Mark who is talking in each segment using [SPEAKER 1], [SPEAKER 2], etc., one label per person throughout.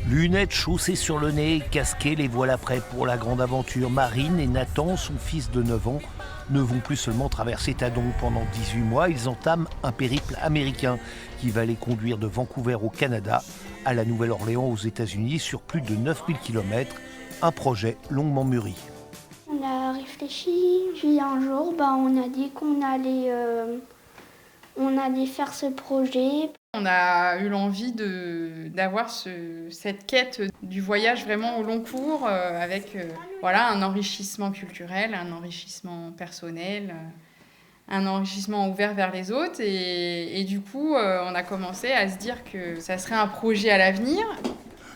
[SPEAKER 1] Lunettes, chaussées sur le nez, casqués, les voilà prêts pour la grande aventure. Marine et Nathan, son fils de 9 ans, ne vont plus seulement traverser Tadon. Pendant 18 mois, ils entament un périple américain qui va les conduire de Vancouver au Canada à la Nouvelle-Orléans aux États-Unis sur plus de 9000 km. Un projet longuement mûri.
[SPEAKER 2] On a réfléchi, puis un jour, on a dit qu'on allait faire ce projet.
[SPEAKER 3] On a eu l'envie d'avoir cette quête du voyage vraiment au long cours avec un enrichissement culturel, un enrichissement personnel, un enrichissement ouvert vers les autres. Et du coup, on a commencé à se dire que ça serait un projet à l'avenir.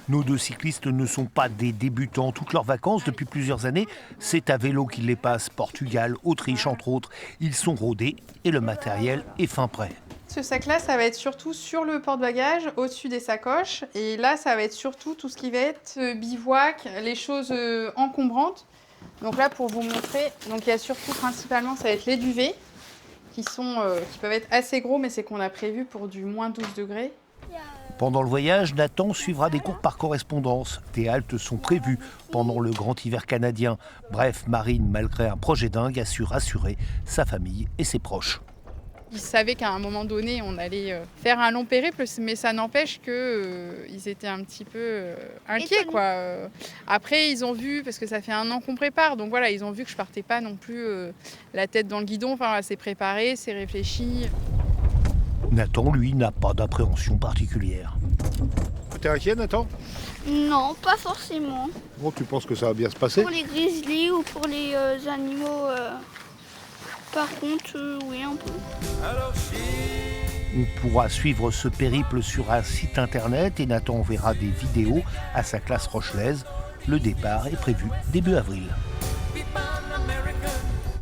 [SPEAKER 1] Nos deux cyclistes ne sont pas des débutants. Toutes leurs vacances, depuis plusieurs années, c'est à vélo qu'ils les passent. Portugal, Autriche, entre autres. Ils sont rodés et le matériel est fin prêt.
[SPEAKER 3] Ce sac-là, ça va être surtout sur le porte-bagages, au-dessus des sacoches. Et là, ça va être surtout tout ce qui va être bivouac, les choses encombrantes. Donc là, pour vous montrer, donc il y a surtout principalement, ça va être les duvets, qui peuvent être assez gros, mais c'est qu'on a prévu pour du moins 12 degrés.
[SPEAKER 1] Pendant le voyage, Nathan suivra des cours par correspondance. Des haltes sont prévues pendant le grand hiver canadien. Bref, Marine, malgré un projet dingue, a su rassurer sa famille et ses proches.
[SPEAKER 3] Ils savaient qu'à un moment donné, on allait faire un long périple, mais ça n'empêche qu'ils étaient un petit peu inquiets, quoi. Après, ils ont vu, parce que ça fait 1 an qu'on prépare, donc voilà, ils ont vu que je partais pas non plus la tête dans le guidon. Enfin, c'est préparé, c'est réfléchi.
[SPEAKER 1] Nathan, lui, n'a pas d'appréhension particulière.
[SPEAKER 4] T'es inquiet, Nathan?
[SPEAKER 2] Non, pas forcément.
[SPEAKER 4] Bon, tu penses que ça va bien se passer?
[SPEAKER 2] Pour les grizzlies ou pour les animaux, par contre, oui, un peu.
[SPEAKER 1] On pourra suivre ce périple sur un site internet et Nathan verra des vidéos à sa classe rochelaise. Le départ est prévu début avril.